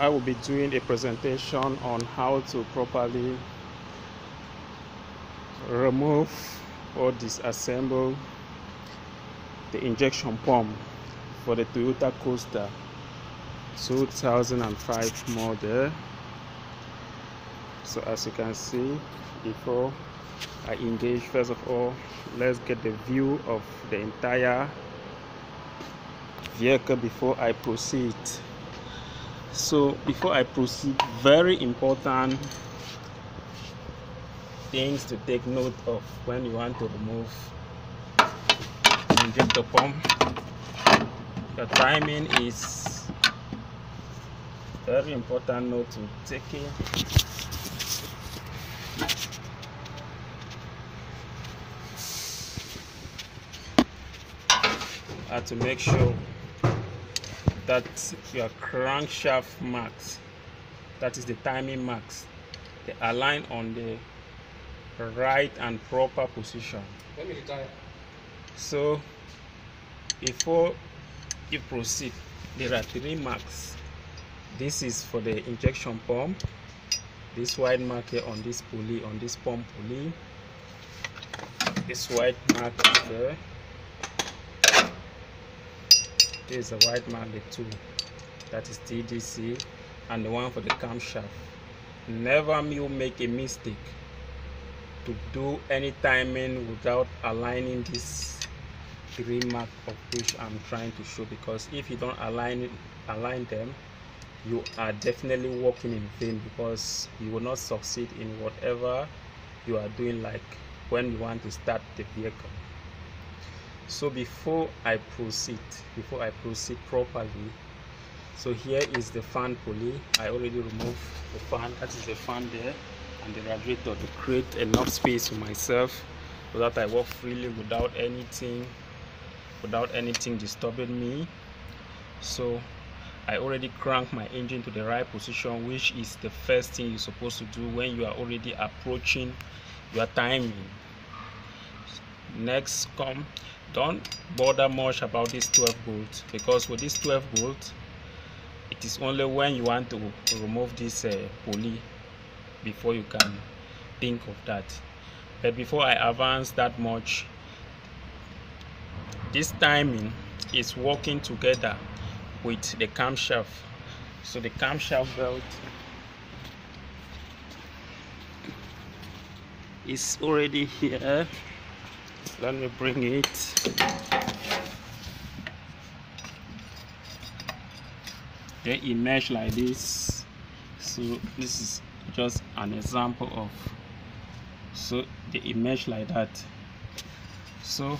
I will be doing a presentation on how to properly remove or disassemble the injection pump for the Toyota Coaster 2005 model. So as you can see, before I engage, first of all, let's get the view of the entire vehicle before I proceed. So before I proceed, very important things to take note of when you want to remove the injector pump. The timing is very important note to take in. To make sure that your crankshaft marks, that is the timing marks, they align on the right and proper position. Let me retire. So before you proceed, there are 3 marks. This is for the injection pump, this white mark here on this pulley, on this pump pulley, this white mark there. This is the white mark, the 2, that is TDC, and the one for the camshaft. Never you make a mistake to do any timing without aligning this 3 mark of which I'm trying to show, because if you don't align them, you are definitely working in vain, because you will not succeed in whatever you are doing, like when you want to start the vehicle. So before I proceed properly, so here is the fan pulley. I already removed the fan, that is the fan there, and the radiator, to create enough space for myself so that I work freely without anything disturbing me. So I already cranked my engine to the right position, which is the first thing you're supposed to do when you are already approaching your timing. Next, don't bother much about this 12 volt, because with this 12 volt, it is only when you want to remove this pulley before you can think of that. But before I advance that much, this timing is working together with the camshaft. So the camshaft belt is already here. Let me bring it. They emerge like this. So this is just an example of, so they emerge like that. So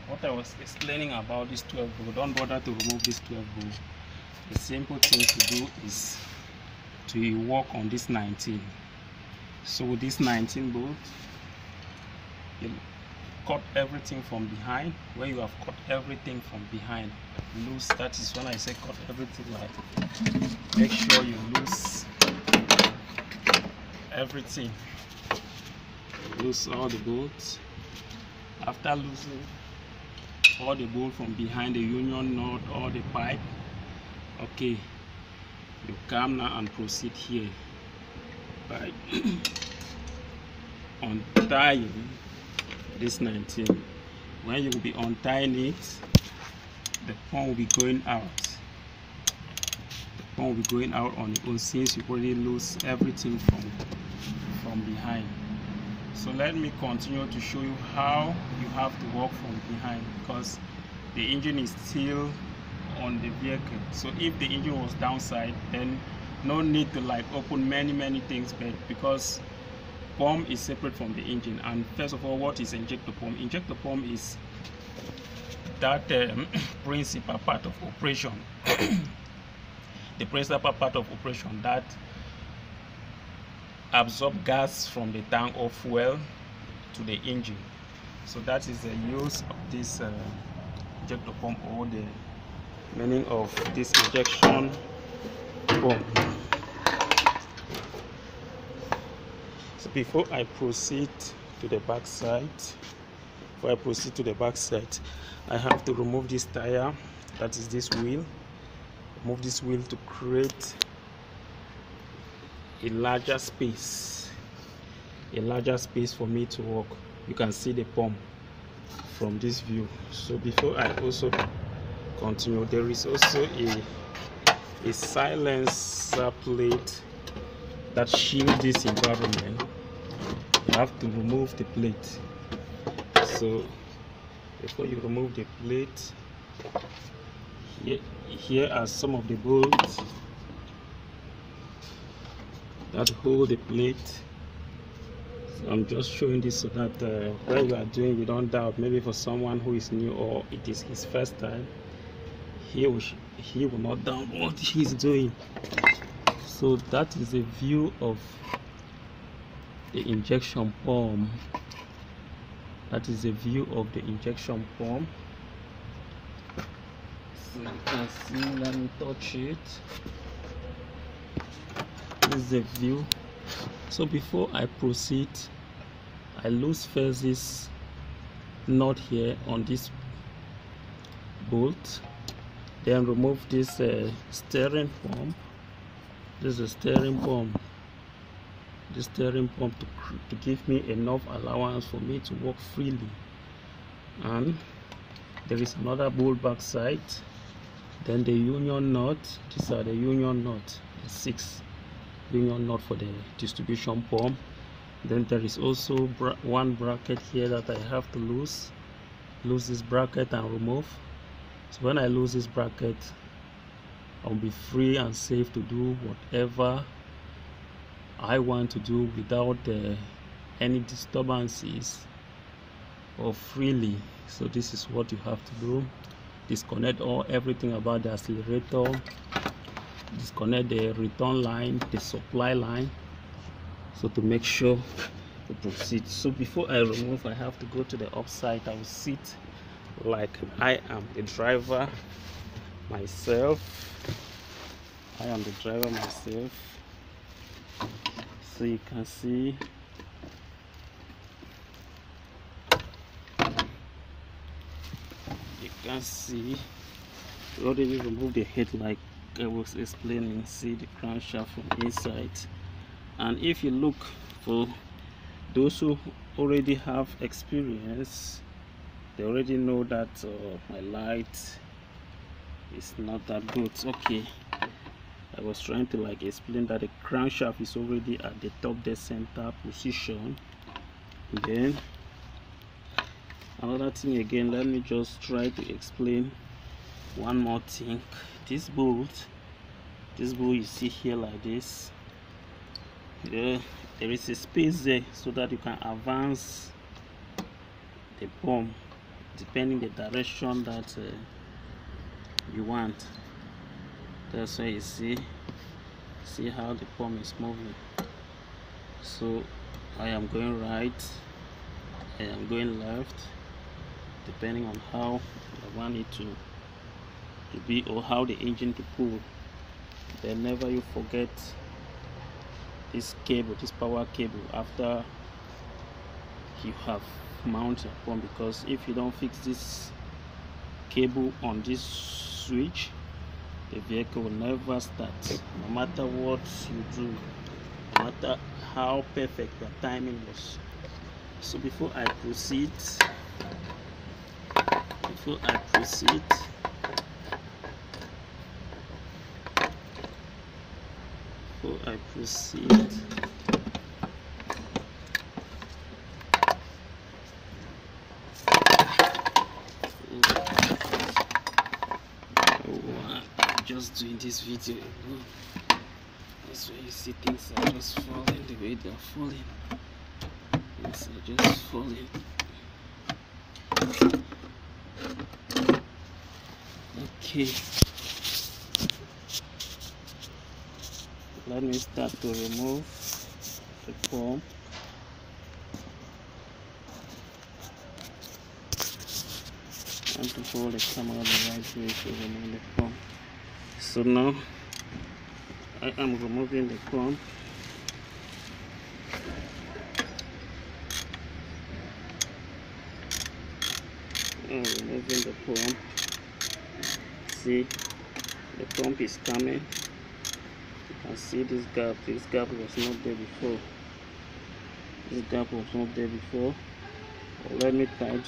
what I was explaining about this 12 volt, don't bother to remove this 12 volt. The simple thing to do is to work on this 19. So with this 19 volt, you cut everything from behind. When you have cut everything from behind, loose, that is when I say cut everything, like make sure you loose everything, loose all the bolts. After losing all the bolts from behind, the union nut, all the pipe, okay, you come now and proceed here by untying this 19. When you will be untying it, the pump will be going out. The pump will be going out on its own, since you already lose everything from behind. So let me continue to show you how you have to work from behind, because the engine is still on the vehicle. So if the engine was downside, then no need to like open many things, but because pump is separate from the engine. And first of all, what is injector pump? Injector pump is that principal part of operation the principal part of operation that absorb gas from the tank of fuel to the engine. So that is the use of this injector pump, or the meaning of this injection pump. So before I proceed to the back side, I have to remove this tire, that is this wheel. Remove this wheel to create a larger space for me to work. You can see the pump from this view. So before I also continue, there is also a silencer plate that shields this environment. You have to remove the plate. So before you remove the plate, here are some of the bolts that hold the plate. So I'm just showing this so that when you are doing, you don't doubt. Maybe for someone who is new or it is his first time, he will not doubt what he's doing. So that is a view of the injection pump. That is a view of the injection pump. So you can see, let me touch it. This is the view. So before I proceed, I loose first this knot here on this bolt, then remove this steering pump. This is a steering pump. The steering pump to give me enough allowance for me to work freely. And there is another bolt back side. Then the union nut. These are the union nut, the 6 union nut for the distribution pump. Then there is also one bracket here that I have to lose this bracket and remove. So when I lose this bracket, I'll be free and safe to do whatever I want to do without any disturbances or freely. So this is what you have to do. Disconnect everything about the accelerator, disconnect the return line, the supply line, so to make sure to proceed. So before I remove, I have to go to the upside. I will sit like I am the driver myself. I am the driver myself. So you can see we already removed the head like I was explaining. See the crankshaft from inside. And if you look, for those who already have experience, they already know that my light is not that good. Okay, I was trying to like explain that the crankshaft is already at the top dead center position. Then another thing again, let me just try to explain one more thing. This bolt you see here like this, there is a space there so that you can advance the pump depending the direction that you want. That's why you see how the pump is moving. So I am going right, I am going left, depending on how I want it to be, or how the engine to pull. Then never you forget this cable, this power cable, after you have mounted pump, because if you don't fix this cable on this switch, the vehicle will never start, no matter what you do, no matter how perfect your timing was. So before I proceed, just doing this video, that's why you see things are just falling the way they are falling. Things are just falling. Okay, let me start to remove the pump. And to hold the camera the right way to remove the pump. So now I am removing the pump. I'm removing the pump. See, the pump is coming. You And see this gap was not there before. This gap was not there before. But let me tight.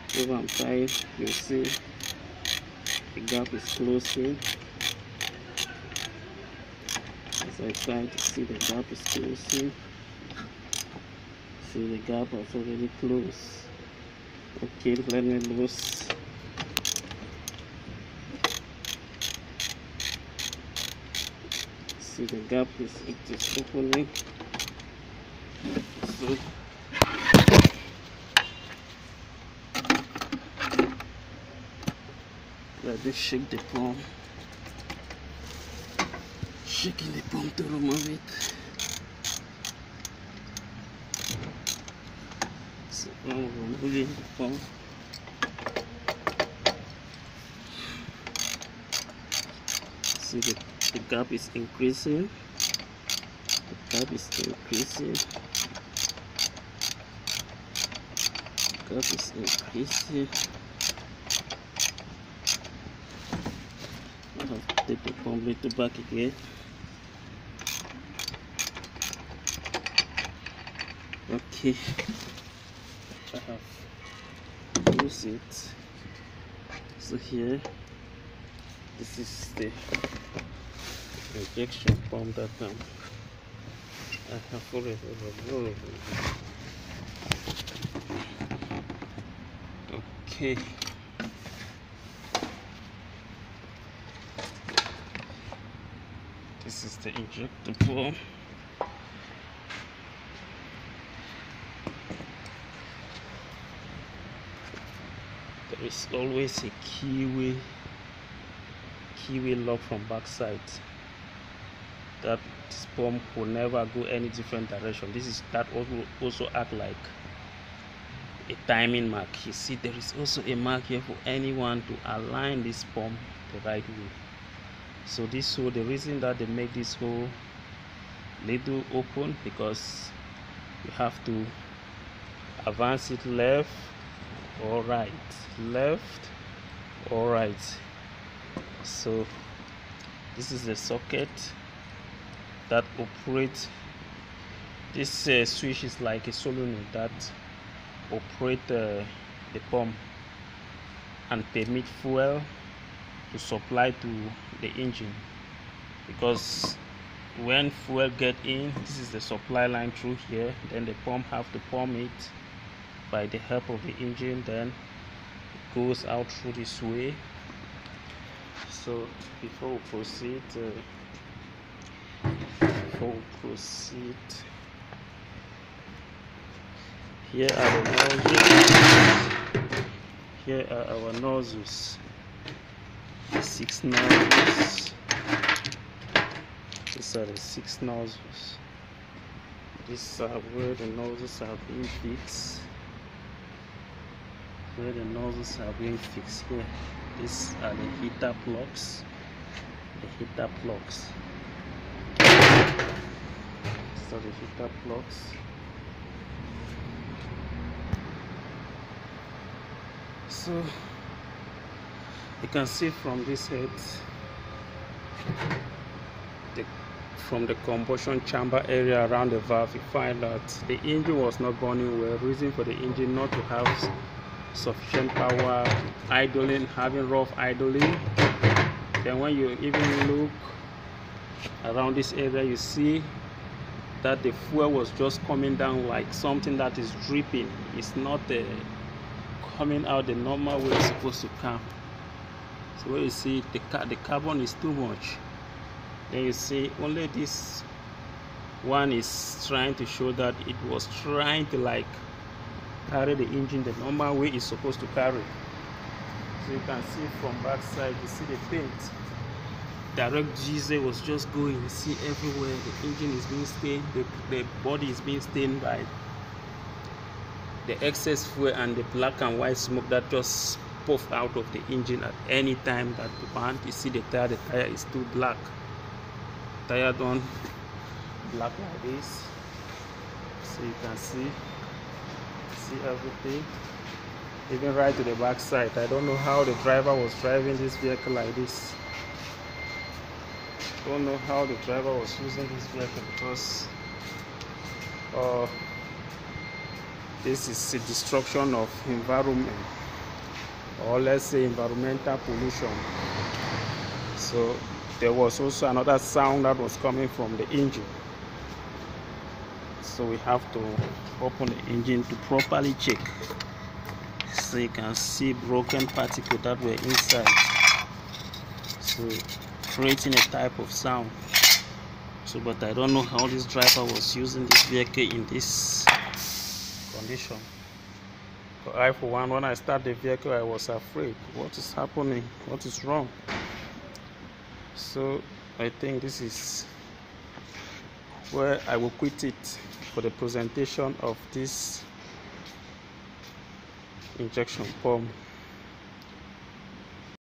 If I'm tight, you'll see the gap is closing. As I try to see, the gap is closing. See, the gap has already closed. Okay, let me loose. See, the gap is opening. So let me shake the pump. Shaking the pump to remove it. So now we're removing the pump. See, the gap is increasing. The gap is increasing. The gap is increasing. I have to take the pump little back again. Okay, I have used it. So here, this is the injection pump that I have already removed. Okay. This is the injector pump. There is always a keyway lock from backside. That this pump will never go any different direction. That also act like a timing mark. You see, there is also a mark here for anyone to align this pump the right way. So this hole, the reason that they make this hole little open, because you have to advance it left or right, left or right. So this is the socket that operates. This switch is like a solenoid that operates the pump and permit fuel to supply to the engine, because when fuel get in, this is the supply line through here, then the pump have to pump it by the help of the engine, then it goes out through this way. So before we proceed, here are the nozzles. Here are our nozzles. The 6 nozzles. These are the 6 nozzles. These are where the nozzles are being fixed. Where the nozzles are being fixed here. These are the heater plugs. The heater plugs. These are the heater plugs. So you can see from this head, from the combustion chamber area around the valve, you find that the engine was not burning well. Reason for the engine not to have sufficient power, idling, having rough idling. Then when you even look around this area, you see that the fuel was just coming down like something that is dripping. It's not coming out the normal way it's supposed to come. So when you see the carbon is too much, then you see only this one is trying to show that it was trying to like carry the engine the normal way it's supposed to carry. So you can see from back side, you see the paint, direct diesel was just going. You see everywhere the engine is being stained, the body is being stained by the excess fuel and the black and white smoke that just puff out of the engine at any time that you want. You see the tire is too black. Tire done black like this. So you can see everything, even right to the back side. I don't know how the driver was driving this vehicle like this. don't know how the driver was using this vehicle, because this is a destruction of environment, or let's say environmental pollution. So there was also another sound that was coming from the engine. So we have to open the engine to properly check. So you can see broken particles that were inside, so creating a type of sound. So but I don't know how this driver was using this vehicle in this condition. But I, for one, when I start the vehicle, I was afraid. What is happening? What is wrong? So I think this is where I will quit it for the presentation of this injection pump.